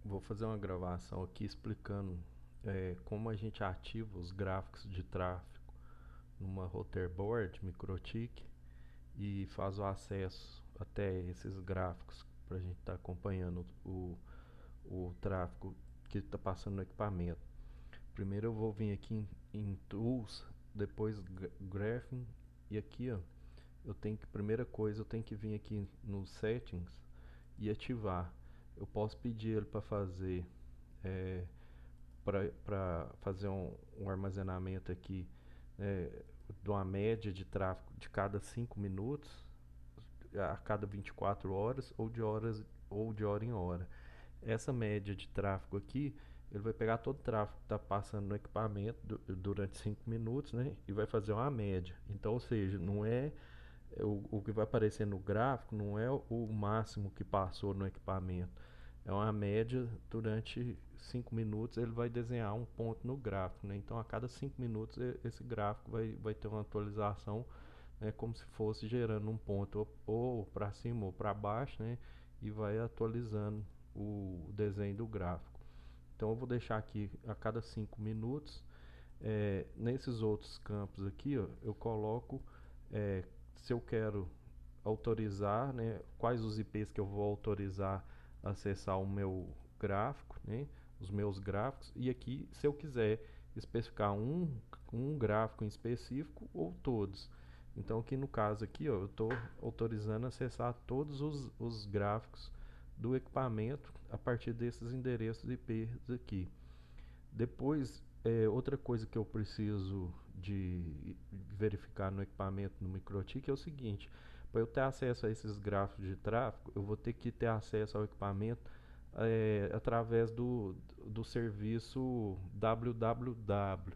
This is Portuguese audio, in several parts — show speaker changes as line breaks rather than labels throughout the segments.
Vou fazer uma gravação aqui explicando como a gente ativa os gráficos de tráfego numa Routerboard MikroTik e faz o acesso até esses gráficos para a gente estar acompanhando o tráfego que está passando no equipamento. Primeiro eu vou vir aqui em Tools, depois Graphing, e aqui ó, primeira coisa eu tenho que vir aqui no Settings e ativar. Eu posso pedir ele para fazer para fazer um armazenamento aqui de uma média de tráfego de cada 5 minutos, a cada 24 horas ou de hora em hora. Essa média de tráfego aqui, ele vai pegar todo o tráfego que está passando no equipamento durante 5 minutos, né, e vai fazer uma média. Então, ou seja, não é o que vai aparecer no gráfico, não é o máximo que passou no equipamento. É uma média durante 5 minutos, ele vai desenhar um ponto no gráfico, né? Então a cada 5 minutos esse gráfico vai ter uma atualização, né, como se fosse gerando um ponto ou para cima ou para baixo, né, e vai atualizando o desenho do gráfico. Então eu vou deixar aqui a cada 5 minutos. Nesses outros campos aqui, ó, eu coloco se eu quero autorizar, né, quais os IPs que eu vou autorizar a acessar o meu gráfico, né, os meus gráficos, e aqui se eu quiser especificar um gráfico em específico ou todos. Então aqui no caso aqui, ó, eu estou autorizando acessar todos os gráficos do equipamento a partir desses endereços IP aqui. Depois, outra coisa que eu preciso de verificar no equipamento no MikroTik é o seguinte: para eu ter acesso a esses gráficos de tráfego, eu vou ter que ter acesso ao equipamento através do serviço www.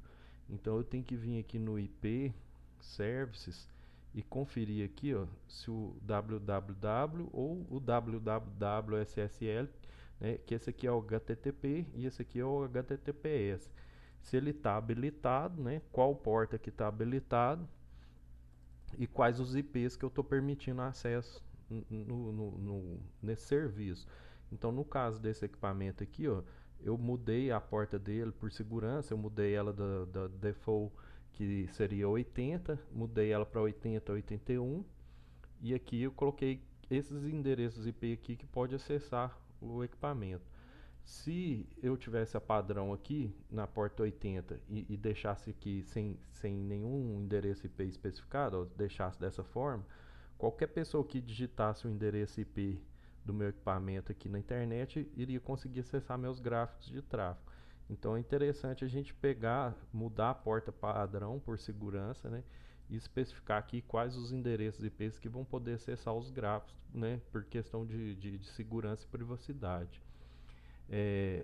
Então eu tenho que vir aqui no IP Services e conferir aqui, ó, se o www ou o www SSL, né, que esse aqui é o HTTP e esse aqui é o HTTPS. Se ele está habilitado, né, qual porta que está habilitado e quais os IPs que eu estou permitindo acesso nesse serviço. Então, no caso desse equipamento aqui, ó, eu mudei a porta dele por segurança, eu mudei ela da default, que seria 80, mudei ela para 80, 81, e aqui eu coloquei esses endereços IP aqui que pode acessar o equipamento. Se eu tivesse a padrão aqui na porta 80 e deixasse aqui sem nenhum endereço IP especificado, ou deixasse dessa forma, qualquer pessoa que digitasse o endereço IP do meu equipamento aqui na internet iria conseguir acessar meus gráficos de tráfego. Então é interessante a gente pegar, mudar a porta padrão por segurança, né, e especificar aqui quais os endereços IPs que vão poder acessar os gráficos, né, por questão de segurança e privacidade.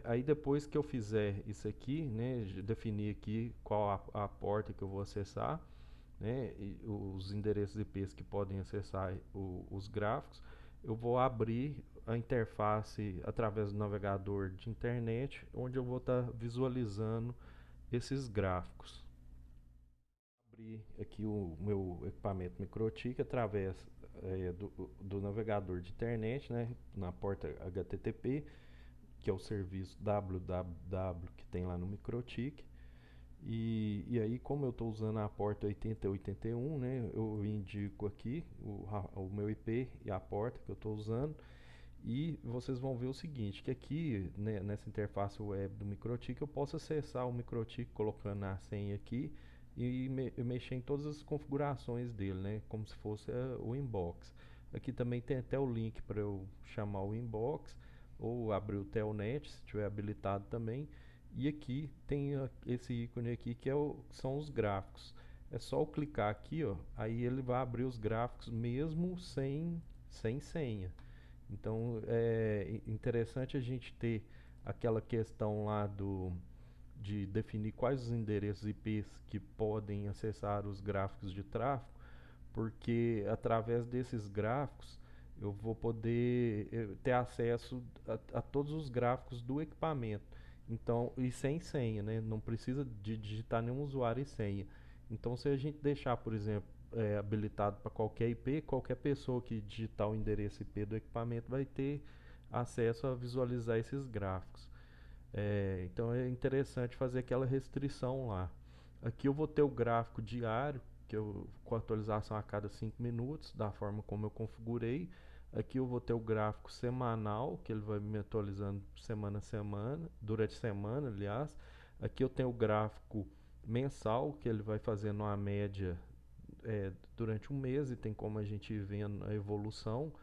Aí depois que eu fizer isso aqui, né, definir aqui qual a porta que eu vou acessar, né, e os endereços IPs que podem acessar os gráficos, eu vou abrir a interface através do navegador de internet, onde eu vou estar visualizando esses gráficos. Abrir aqui o meu equipamento MikroTik através do navegador de internet, né, na porta HTTP, que é o serviço www que tem lá no MikroTik. E aí, como eu estou usando a porta 8081, né, eu indico aqui o meu IP e a porta que eu estou usando. E vocês vão ver o seguinte, que aqui, né, nessa interface web do MikroTik, eu posso acessar o MikroTik colocando a senha aqui e mexer em todas as configurações dele, né, como se fosse o inbox. Aqui também tem até o link para eu chamar o inbox ou abrir o telnet, se tiver habilitado também. E aqui tem esse ícone aqui que são os gráficos. É só eu clicar aqui, ó, aí ele vai abrir os gráficos mesmo sem senha. Então é interessante a gente ter aquela questão lá de definir quais os endereços IPs que podem acessar os gráficos de tráfego, porque através desses gráficos eu vou poder ter acesso a todos os gráficos do equipamento. Então, e sem senha, né? Não precisa de digitar nenhum usuário e senha. Então, se a gente deixar, por exemplo, habilitado para qualquer IP, qualquer pessoa que digitar o endereço IP do equipamento vai ter acesso a visualizar esses gráficos. Então é interessante fazer aquela restrição lá. Aqui eu vou ter o gráfico diário, com atualização a cada 5 minutos, da forma como eu configurei. Aqui eu vou ter o gráfico semanal, que ele vai me atualizando semana a semana, durante a semana, aliás. Aqui eu tenho o gráfico mensal, que ele vai fazendo uma média durante um mês e tem como a gente ir vendo a evolução,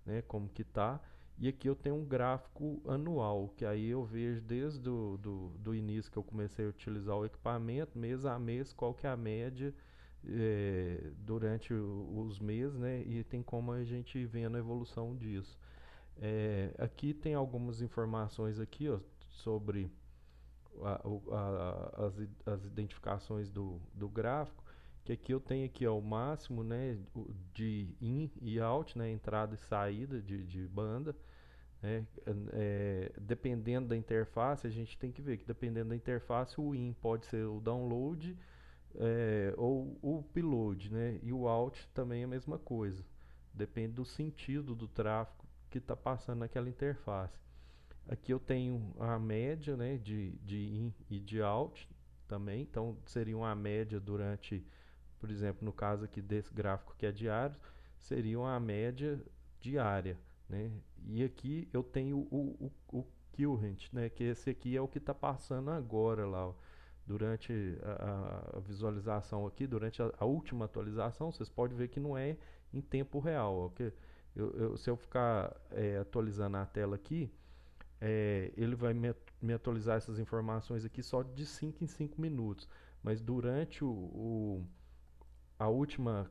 né, como que tá. E aqui eu tenho um gráfico anual, que aí eu vejo desde do início que eu comecei a utilizar o equipamento, mês a mês, qual que é a média durante os meses, né? E tem como a gente ir vendo a evolução disso. Aqui tem algumas informações aqui, ó, sobre as identificações do gráfico, que aqui eu tenho aqui ó, o máximo, né, de in e out, né, entrada e saída de banda, né, dependendo da interface, a gente tem que ver que dependendo da interface o in pode ser o download ou o upload, né, e o out também é a mesma coisa, depende do sentido do tráfego que está passando naquela interface. Aqui eu tenho a média, né, de in e de out também, então seria uma média durante, por exemplo, no caso aqui desse gráfico que é diário, seria uma média diária, né? E aqui eu tenho o current, né, que esse aqui é o que está passando agora lá, ó. Durante a visualização aqui, durante a última atualização, vocês podem ver que não é em tempo real, ó, que se eu ficar atualizando a tela aqui, ele vai me atualizar essas informações aqui só de 5 em 5 minutos. Mas durante a última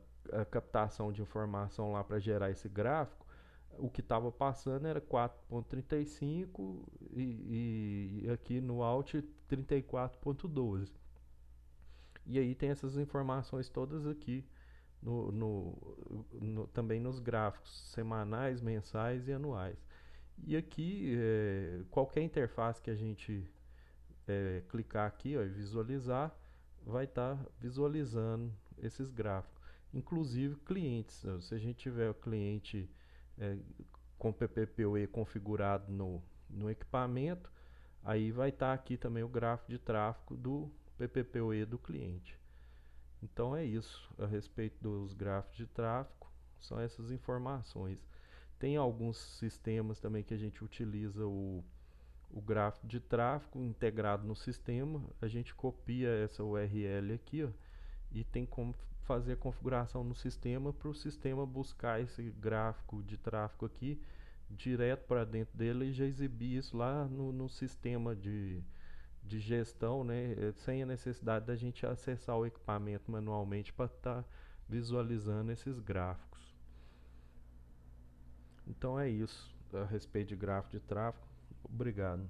captação de informação lá para gerar esse gráfico, o que estava passando era 4.35 e aqui no Alt 34.12. E aí tem essas informações todas aqui também nos gráficos semanais, mensais e anuais. E aqui, qualquer interface que a gente clicar aqui ó, e visualizar, vai estar visualizando esses gráficos. Inclusive clientes, se a gente tiver o cliente é, com PPPoE configurado no equipamento, aí vai estar aqui também o gráfico de tráfego do PPPoE do cliente. Então é isso a respeito dos gráficos de tráfego, são essas informações. Tem alguns sistemas também que a gente utiliza o gráfico de tráfego integrado no sistema. A gente copia essa URL aqui ó, e tem como fazer a configuração no sistema para o sistema buscar esse gráfico de tráfego aqui direto para dentro dele e já exibir isso lá no sistema de gestão, né, sem a necessidade da gente acessar o equipamento manualmente para estar visualizando esses gráficos. Então é isso a respeito de gráfico de tráfego. Obrigado.